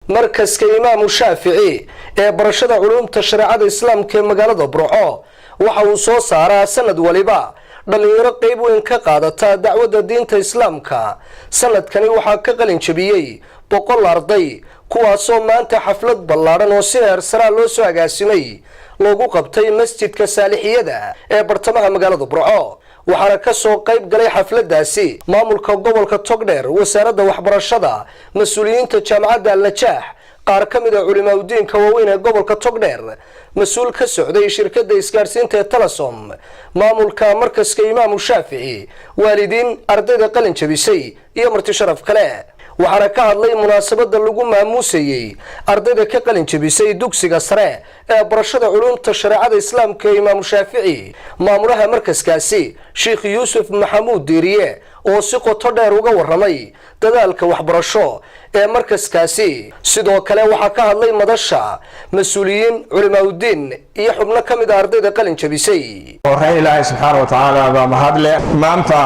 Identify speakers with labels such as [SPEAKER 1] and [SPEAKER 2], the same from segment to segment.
[SPEAKER 1] markaska Imaam Shaafici ee barashada culumta shariicada islaamka ee magaalada Burco waxa uu soo saaraa sanad waliba dhalinyaro qayb weyn ka qaadata dacwada diinta islaamka. sanadkani waxa ka qalin jabiyay 100 arday kuwaasoo maanta xaflad ballaaran oo si heer sare loo soo agaasimay loogu qabtay masjidka Saalixiyada ee bartamaha magaalada Burco. waxaana ka soo qayb galay xafladaasi maamulka gobolka Togdheer, wasaaradda waxbarashada, mas'uuliyiinta jaamacadda Al-Najaax, qaar ka mid ah culimada waaweyn ee gobolka Togdheer, mas'uul ka socday shirkadda isgaarsiinta ee Telesom, maamulka markaska Imaam Shaafici, waalidiin, ardayda qalin jabisay iyo marti sharaf kale. waxaana ka hadlay munaasabada lagu maamuusayay ardayda ka qalin jabisay dugsiga sare ee barashada culumta shariicada islaamka ee Imaam Shaafici, maamulaha markaskaasi Sheekh Yuusuf Maxamuud Diiriye oo si qoto dheer uga waramay dadaalka waxbarasho ee markaskaasi. sidoo kale waxa ka hadlay madasha mas'uuliyiin, culimada iyo xubno ka mid ah ardayda qalin jabisay.
[SPEAKER 2] Ilaahay subhanahu wa ta'ala baa mahadle maanta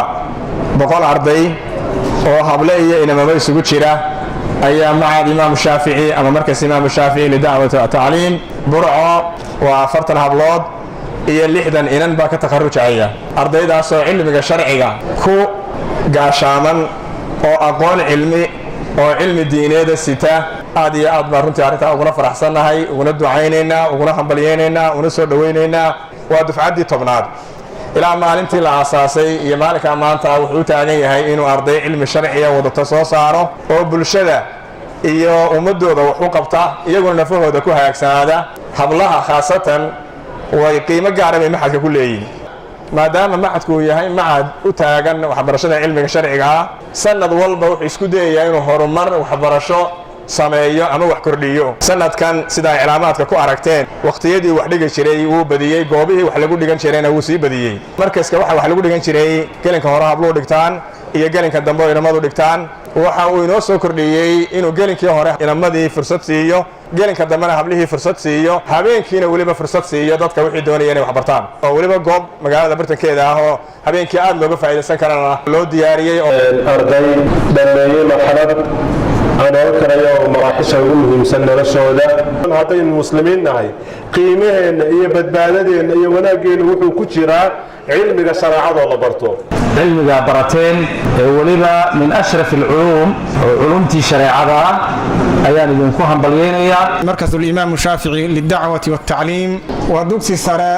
[SPEAKER 2] 100 arday oo hable iyo inamaba isugu jira ayaa macad Imaam Shaafici ama markas Imaam Shaafici lidacwati wa ta'liim Burco waa 40 hablood iyo 60 inan baa ka takharrujaya. ardaydaas oo cilmiga sharciga ku gaashaaman oo aqoon cilmi diineed sita aad iyo aad baa runtii arrinta ugu faraxsanahay, ugu ducaynaynaa, ugu hambalyeynayna, ugu soo dhawaynaynaa. waa dufcadii 10aad ilaa maalintii la aasaasay iyo maalinka maanta wuxuu taagan yahay inuu arday cilmi sharciya wadato soo saaro oo bulshada iyo ummadooda wax u qabta, iyaguna nafahooda ku hagaagsanaada. hablaha khaasatan way qiimo gaar ah maxadka ku leeyihiin maadaama maxadku yahay maxad u taagan waxbarashada cilmiga sharciga ah. sanad walba wuxuu isku dayayaa inuu horumar waxbarasho sameeyo ama wax kordhiyo. sanadkan sida calaamaadka ku aragteen waqtiyadii wax dhiga jiray wuu badiyay, goobihii wax lagu dhigan jirayna wuu sii badiyay. markaska waxa wax lagu dhigan jiray gelinka hore habluhu dhigtaan iyo gelinka dambe inamadu dhigtaan. waxa uu inoo soo kordhiyay inuu gelinkii hore inamadii fursad siiyo, gelinka dambena hablihii fursad siiyo, habeenkiina waliba fursad siiyo dadka wixii doonaya inay wax bartaan. oo waliba goob magaalada bartankeeda ah oo habeenkii aad looga faa'iideysan karana loo diyaariyay.
[SPEAKER 3] arday dhameeyay marxalad aan arkanayo maraaxisha ugu muhiimsan noloshooda. haddaynu muslimiin nahay qiimaheena iyo badbaadadeena iyo wanaageena wuxuu ku jiraa cilmiga shariicada la barto.
[SPEAKER 4] cilmiga barateen waliba min ashraf al-ulum ulumti shariicada ayaan idinku hambalyeynaya.
[SPEAKER 5] markasul Imaam Shaafici lidacwati wa ta'liim waa dugsi sare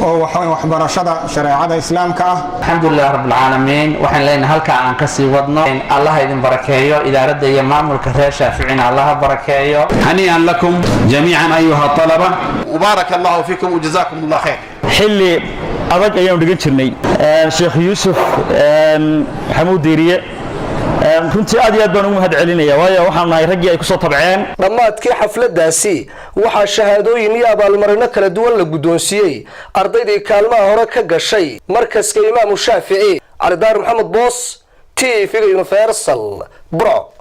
[SPEAKER 5] oo waxbarashada shariicada islaamka ah.
[SPEAKER 6] alxamdulillah rabbil aalamiin. waxaan leenahay halka aan ka sii wadno Allah idin barakeeyo, idaaradda iyo maamulka reer Shaaficina Allah barakeeyo.
[SPEAKER 7] hani'an lakum jamii'an ayuha talaba mubarakallahu fikum wa jazakumullahu khair.
[SPEAKER 8] xilli adag ayaan dhigan jirnay Sheekh Yuusuf Maxamuud Diiriye runtii aad iyo aad baan ugu mahad celinaya, waayo waxaan nahay raggii ay ku soo tabceen.
[SPEAKER 1] dhammaadkii xafladaasi waxaa shahaadooyin iyo abaalmarino kala duwan la guddoonsiiyey ardaydii kaalmaha hore ka gashay markaska Imaam Shaafici. Cali Daar Maxamed Boos, TV Universal, Burco.